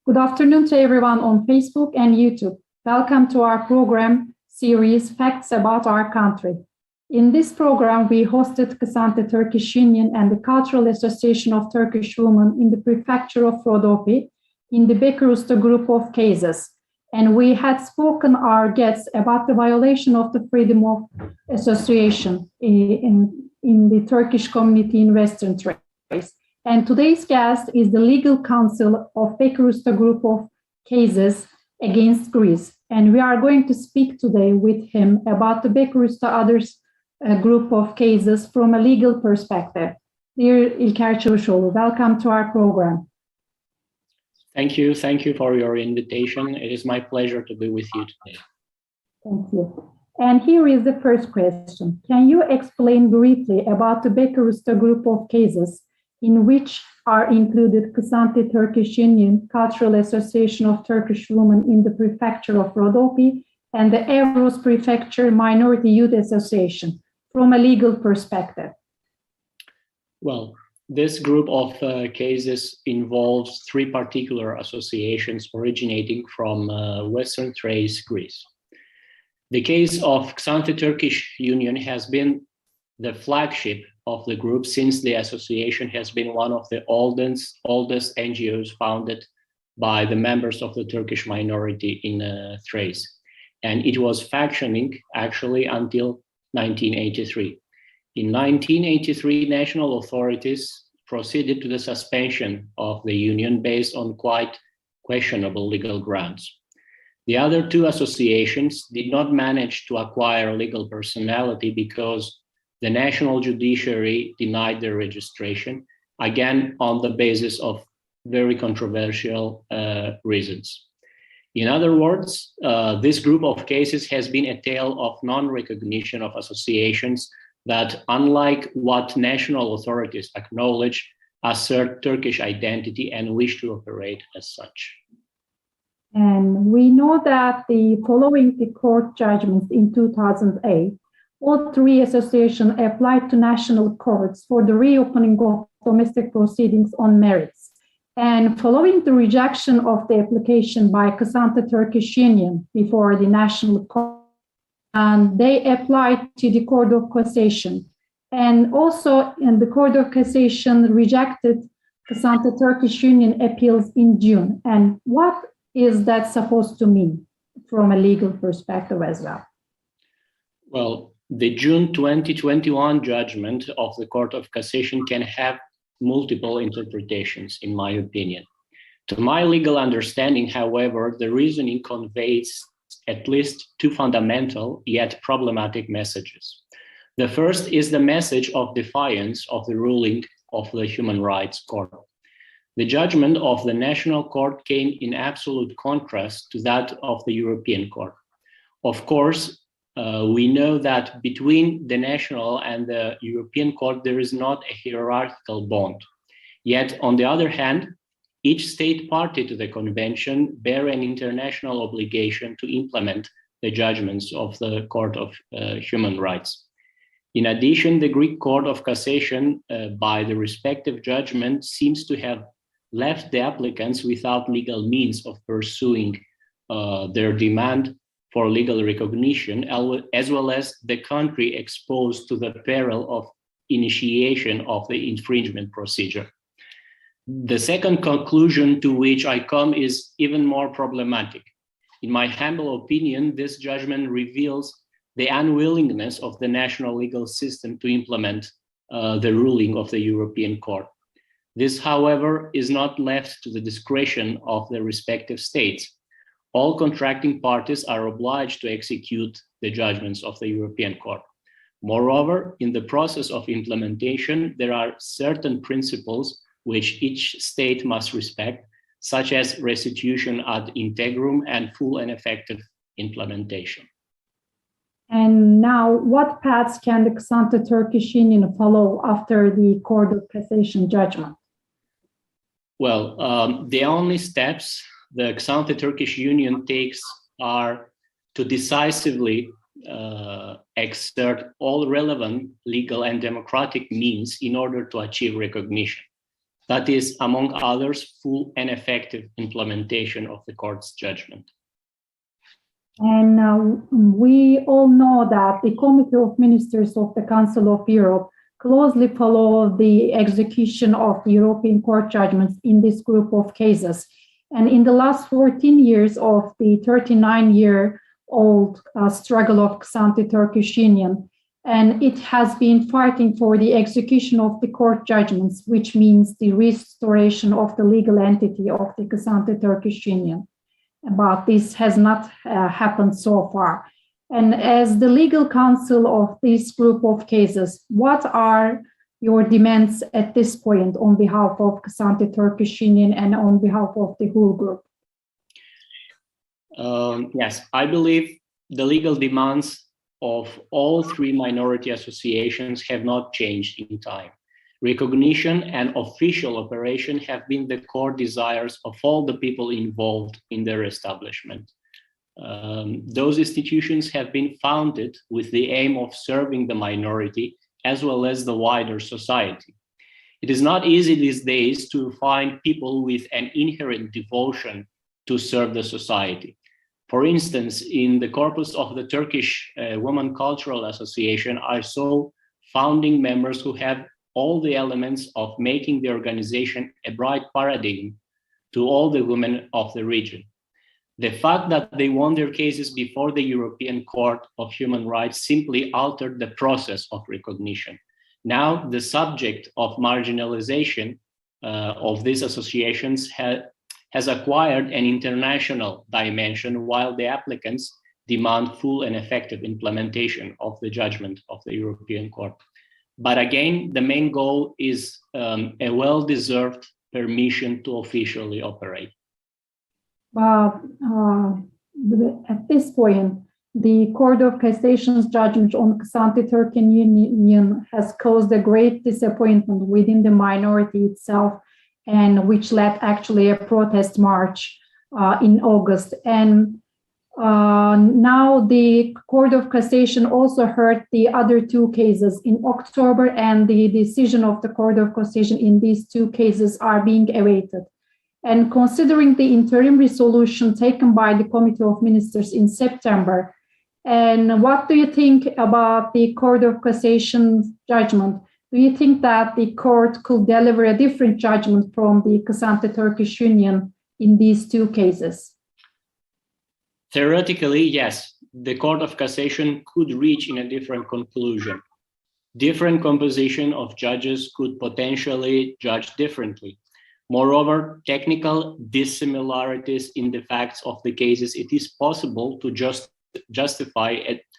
Good afternoon to everyone on Facebook and YouTube. Welcome to our program series, Facts About Our Country. In this program, we hosted Xanthi Turkish Union and the Cultural Association of Turkish Women in the Prefecture of Rodopi in the Bekir Ousta group of cases. And we had spoken our guests about the violation of the freedom of association in the Turkish community in Western Thrace. And today's guest is the legal counsel of Bekir Ousta group of cases against Greece. And we are going to speak today with him about the Bekir Ousta others group of cases from a legal perspective. Dear Ilker Tsavousoglou, welcome to our program. Thank you for your invitation. It is my pleasure to be with you today. Thank you. And here is the first question. Can you explain briefly about the Bekir Ousta group of cases in which are included Xanthi Turkish Union, Cultural Association of Turkish Women in the Prefecture of Rodopi, and the Evros Prefecture Minority Youth Association, from a legal perspective? Well, this group of cases involves three particular associations originating from Western Thrace, Greece. The case of Xanthi Turkish Union has been the flagship of the group since the association has been one of the oldest NGOs founded by the members of the Turkish minority in Thrace. And it was functioning actually until 1983. In 1983, national authorities proceeded to the suspension of the union based on quite questionable legal grounds. The other two associations did not manage to acquire legal personality because the national judiciary denied their registration, again on the basis of very controversial reasons. In other words, this group of cases has been a tale of non-recognition of associations that, unlike what national authorities acknowledge, assert Turkish identity and wish to operate as such. And we know that following the court judgments in 2008, all three associations applied to national courts for the reopening of domestic proceedings on merits. And following the rejection of the application by Xanthi Turkish Union before the national court, and they applied to the Court of Cassation. And also, in the Court of Cassation rejected Xanthi Turkish Union appeals in June. And what is that supposed to mean from a legal perspective as well? Well, the June 2021 judgment of the Court of Cassation can have multiple interpretations, in my opinion. To my legal understanding, however, the reasoning conveys at least two fundamental yet problematic messages. The first is the message of defiance of the ruling of the Human Rights Court. The judgment of the National Court came in absolute contrast to that of the European Court. Of course, we know that between the national and the European Court, there is not a hierarchical bond. Yet, on the other hand, each state party to the convention bear an international obligation to implement the judgments of the Court of Human Rights. In addition, the Greek Court of Cassation, by the respective judgment, seems to have left the applicants without legal means of pursuing their demand for legal recognition, as well as the country exposed to the peril of initiation of the infringement procedure. The second conclusion to which I come is even more problematic. In my humble opinion, this judgment reveals the unwillingness of the national legal system to implement the ruling of the European Court. This, however, is not left to the discretion of the respective states. All contracting parties are obliged to execute the judgments of the European Court. Moreover, in the process of implementation, there are certain principles which each state must respect, such as restitution ad integrum and full and effective implementation. And now, what paths can the Xanthi Turkish Union follow after the Court of Cassation judgment? Well, the only steps the Xanthi Turkish Union takes are to decisively exert all relevant legal and democratic means in order to achieve recognition. That is, among others, full and effective implementation of the court's judgment. And we all know that the Committee of Ministers of the Council of Europe closely follow the execution of the European Court judgments in this group of cases. And in the last 14 years of the 39-year-old struggle of Xanthi Turkish Union, and it has been fighting for the execution of the court judgments, which means the restoration of the legal entity of the Xanthi Turkish Union. But this has not happened so far. And as the legal counsel of this group of cases, what are your demands at this point on behalf of Xanthi Turkish Union and on behalf of the whole group? Yes, I believe the legal demands of all three minority associations have not changed in time. Recognition and official operation have been the core desires of all the people involved in their establishment. Those institutions have been founded with the aim of serving the minority as well as the wider society. It is not easy these days to find people with an inherent devotion to serve the society. For instance, in the corpus of the Turkish Women Cultural Association, I saw founding members who have all the elements of making the organization a bright paradigm to all the women of the region. The fact that they won their cases before the European Court of Human Rights simply altered the process of recognition. Now, the subject of marginalization of these associations has acquired an international dimension, while the applicants demand full and effective implementation of the judgment of the European Court. But again, the main goal is a well-deserved permission to officially operate. At this point, the Court of Cassation's judgment on Xanthi Turkish Union has caused a great disappointment within the minority itself, and which led actually a protest march in August. And now the Court of Cassation also heard the other two cases in October, and the decision of the Court of Cassation in these two cases are being awaited. And considering the interim resolution taken by the Committee of Ministers in September, and what do you think about the Court of Cassation judgment? Do you think that the court could deliver a different judgment from the Xanthi Turkish Union in these two cases? Theoretically, yes, the Court of Cassation could reach in a different conclusion. Different composition of judges could potentially judge differently. Moreover, technical dissimilarities in the facts of the cases, it is possible to justify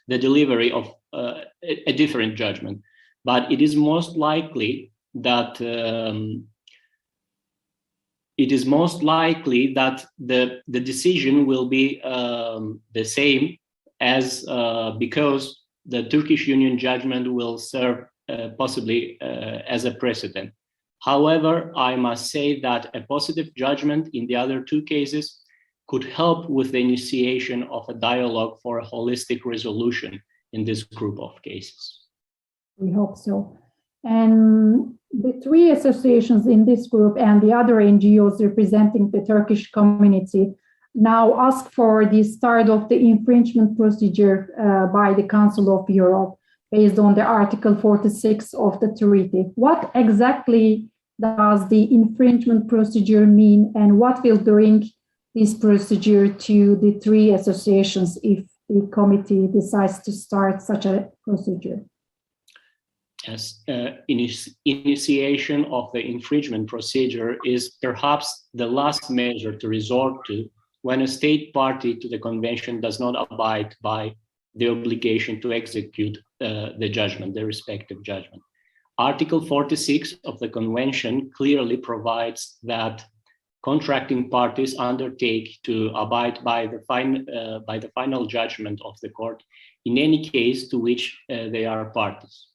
the delivery of a different judgment. But it is most likely that the decision will be the same, as because the Turkish Union judgment will serve possibly as a precedent. However, I must say that a positive judgment in the other two cases could help with the initiation of a dialogue for a holistic resolution in this group of cases. We hope so. And the three associations in this group and the other NGOs representing the Turkish community now ask for the start of the infringement procedure by the Council of Europe based on the Article 46 of the treaty. What exactly does the infringement procedure mean, and what will bring this procedure to the three associations if the committee decides to start such a procedure? Yes, initiation of the infringement procedure is perhaps the last measure to resort to when a state party to the convention does not abide by the obligation to execute the judgment, the respective judgment. Article 46 of the convention clearly provides that contracting parties undertake to abide by the final judgment of the court in any case to which they are parties.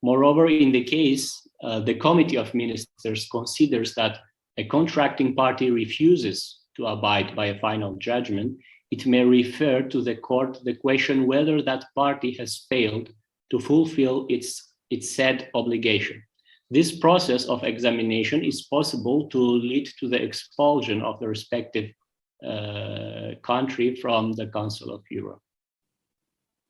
Moreover, in the case, the Committee of Ministers considers that a contracting party refuses to abide by a final judgment, it may refer to the court the question whether that party has failed to fulfill its said obligation. This process of examination is possible to lead to the expulsion of the respective country from the Council of Europe.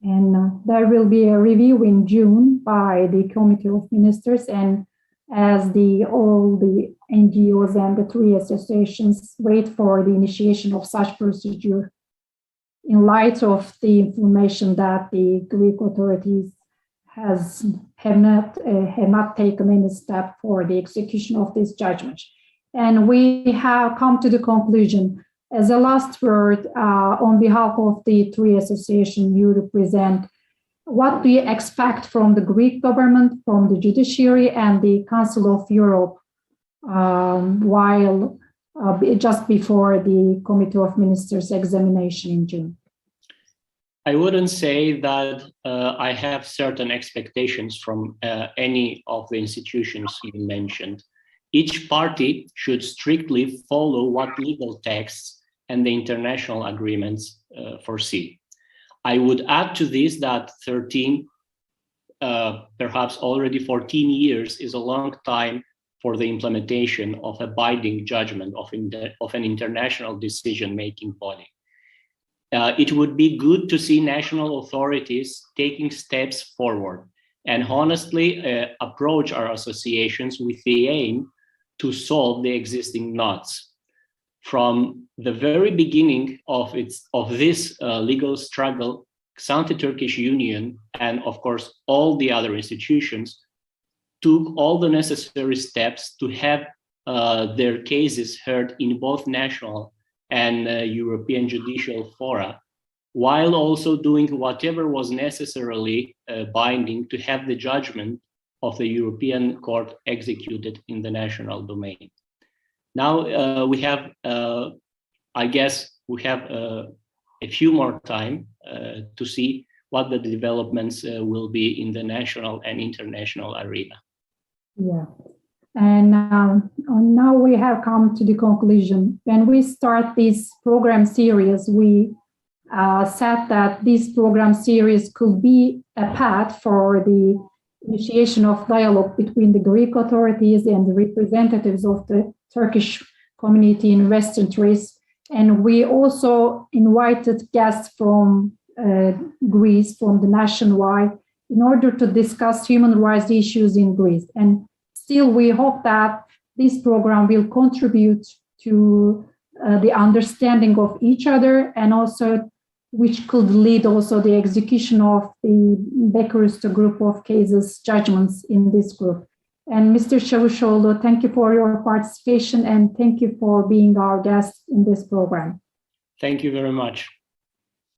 And there will be a review in June by the Committee of Ministers, and as all the NGOs and the three associations wait for the initiation of such procedure in light of the information that the Greek authorities have not taken any step for the execution of this judgment. And we have come to the conclusion. As a last word, on behalf of the three associations you represent, what do you expect from the Greek government, from the judiciary, and the Council of Europe while just before the Committee of Ministers examination in June? I wouldn't say that I have certain expectations from any of the institutions you mentioned. Each party should strictly follow what legal texts and the international agreements foresee. I would add to this that 13, perhaps already 14 years is a long time for the implementation of a binding judgment of an international decision-making body. It would be good to see national authorities taking steps forward and honestly approach our associations with the aim to solve the existing knots. From the very beginning of this legal struggle, Xanthi Turkish Union and of course all the other institutions took all the necessary steps to have their cases heard in both national and European judicial fora, while also doing whatever was necessarily binding to have the judgment of the European Court executed in the national domain. Now we have, I guess, we have a few more time to see what the developments will be in the national and international arena. Yeah. And now we have come to the conclusion. When we start this program series, we said that this program series could be a path for the initiation of dialogue between the Greek authorities and the representatives of the Turkish community in Western Thrace. And we also invited guests from Greece, from the nationwide, in order to discuss human rights issues in Greece. And still, we hope that this program will contribute to the understanding of each other, and also which could lead also the execution of the Bekir Ousta group of cases judgments in this group. And Mr. Tsavousoglou, thank you for your participation and thank you for being our guest in this program. Thank you very much.